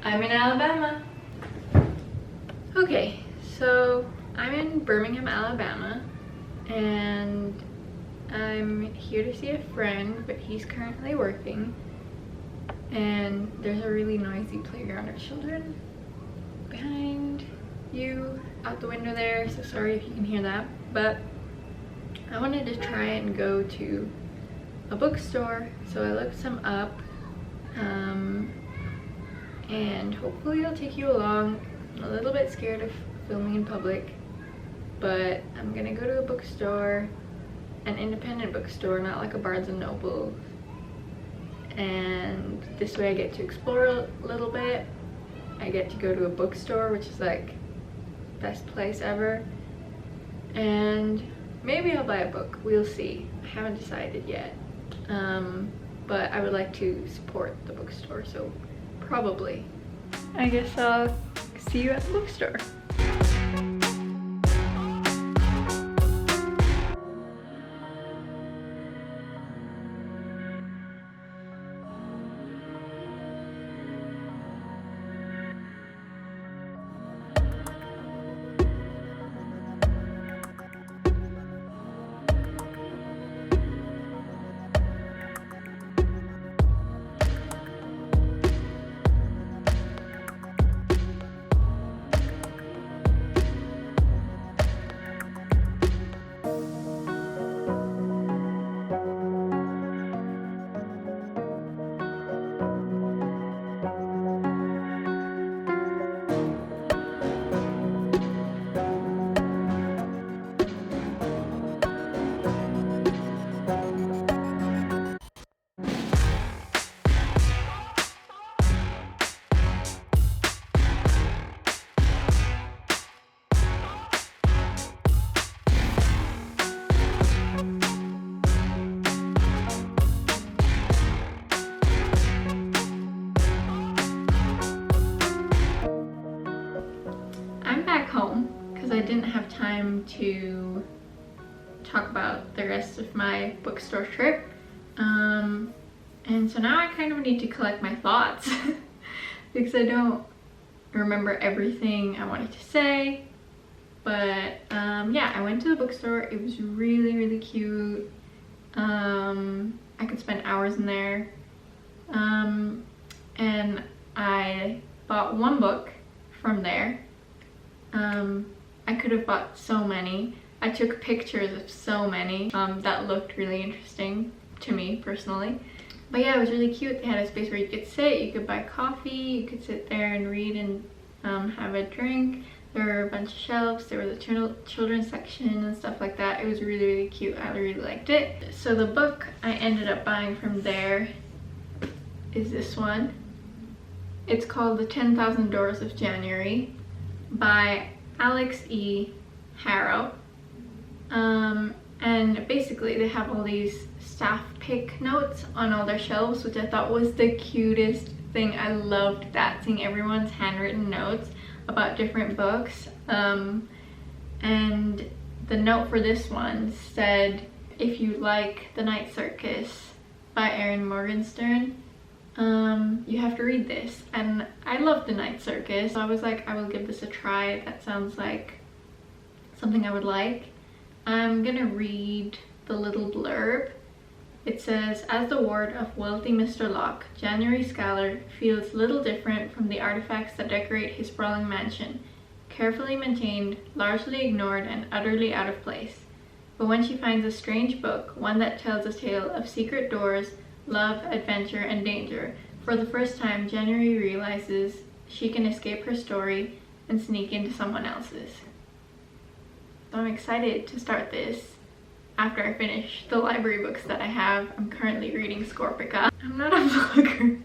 I'm in Alabama. Okay, so I'm in Birmingham, Alabama, and I'm here to see a friend, but he's currently working. And there's a really noisy playground of children behind you out the window there, so sorry if you can hear that. But I wanted to try and go to a bookstore, so I looked some up, and hopefully I'll take you along. I'm a little bit scared of filming in public, but I'm gonna go to a bookstore, an independent bookstore, not like a Barnes and Noble, and this way I get to explore a little bit. I get to go to a bookstore, which is like best place ever, and maybe I'll buy a book. We'll see. I haven't decided yet, but I would like to support the bookstore, so probably. I guess I'll see you at the bookstore. Home because I didn't have time to talk about the rest of my bookstore trip, and so now I kind of need to collect my thoughts because I don't remember everything I wanted to say. But yeah, I went to the bookstore. It was really cute. I could spend hours in there, and I bought one book from there. I could have bought so many. I took pictures of so many that looked really interesting to me personally. But yeah, it was really cute. They had a space where you could sit, you could buy coffee, you could sit there and read and have a drink. There were a bunch of shelves. There was a children's section and stuff like that. It was really cute. I really liked it. So the book I ended up buying from there is this one. It's called The 10,000 Doors of January by Alex E. Harrow. And basically they have all these staff pick notes on all their shelves, which I thought was the cutest thing. I loved that, seeing everyone's handwritten notes about different books. And the note for this one said, if you like The Night Circus by Erin Morgenstern, you have to read this. And I love The Night Circus, so I was like, I will give this a try. That sounds like something I would like. I'm gonna read the little blurb. It says, as the ward of wealthy Mr. Locke, January Schuyler feels little different from the artifacts that decorate his sprawling mansion, carefully maintained, largely ignored, and utterly out of place. But when she finds a strange book, one that tells a tale of secret doors, love, adventure, and danger, for the first time, January realizes she can escape her story and sneak into someone else's. So I'm excited to start this after I finish the library books that I have. I'm currently reading Scorpica. I'm not a vlogger.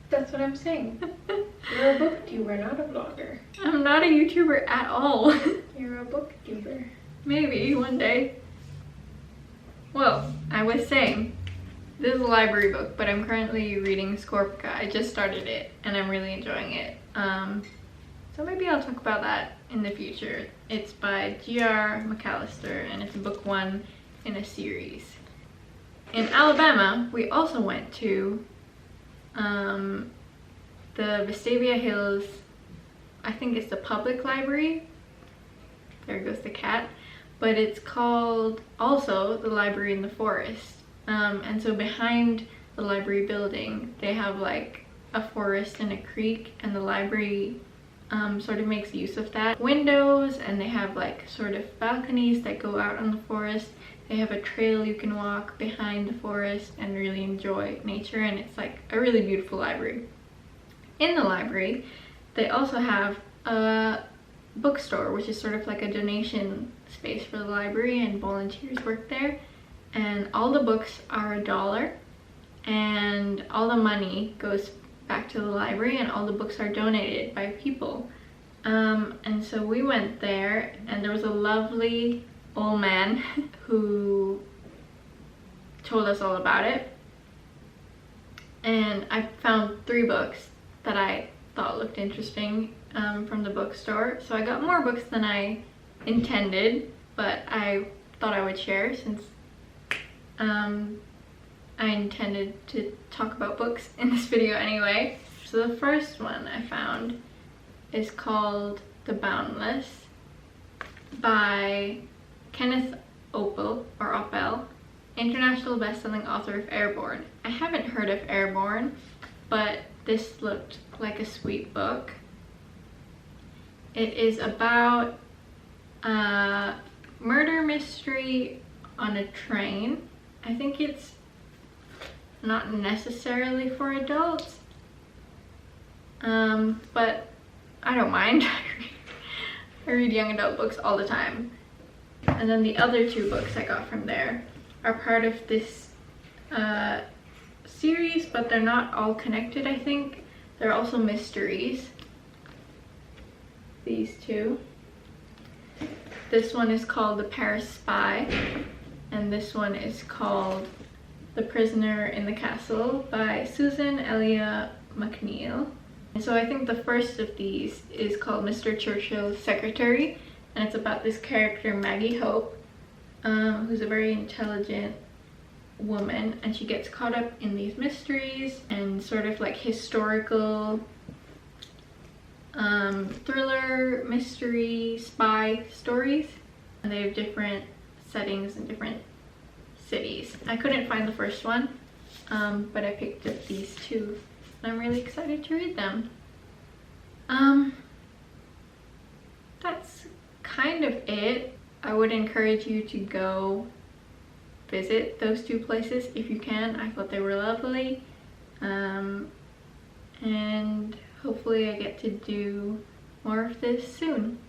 That's what I'm saying. You're a booktuber, not a vlogger. I'm not a YouTuber at all. You're a booktuber. Maybe one day. Well, I was saying, this is a library book, but I'm currently reading Scorpica. I just started it and I'm really enjoying it. So maybe I'll talk about that in the future. It's by G.R. McAllister and it's book 1 in a series. In Alabama, we also went to the Vestavia Hills, I think it's the public library. There goes the cat. But it's called also the Library in the Forest. And so behind the library building, they have like a forest and a creek, and the library sort of makes use of that. Windows, and they have like sort of balconies that go out on the forest. They have a trail you can walk behind the forest and really enjoy nature, and it's like a really beautiful library. In the library, they also have a bookstore, which is sort of like a donation space for the library, and volunteers work there. And all the books are $1, and all the money goes back to the library, and all the books are donated by people. And so we went there, and there was a lovely old man who told us all about it. And I found 3 books that I thought looked interesting from the bookstore. So I got more books than I intended, but I thought I would share since I intended to talk about books in this video anyway. So the first one I found is called The Boundless by Kenneth Opel, international best-selling author of Airborne. I haven't heard of Airborne, but this looked like a sweet book. It is about a murder mystery on a train. I think it's not necessarily for adults, but I don't mind. I read young adult books all the time. And then the other 2 books I got from there are part of this series, but they're not all connected, I think. They're also mysteries. These 2. This one is called The Paris Spy, and this one is called The Prisoner in the Castle by Susan Elia McNeill. And so I think the first of these is called Mr. Churchill's Secretary, and it's about this character Maggie Hope, who's a very intelligent woman, and she gets caught up in these mysteries and sort of like historical thriller, mystery, spy stories, and they have different settings and different cities. I couldn't find the first one, but I picked up these 2, and I'm really excited to read them. That's kind of it. I would encourage you to go visit those 2 places if you can. I thought they were lovely, and hopefully I get to do more of this soon.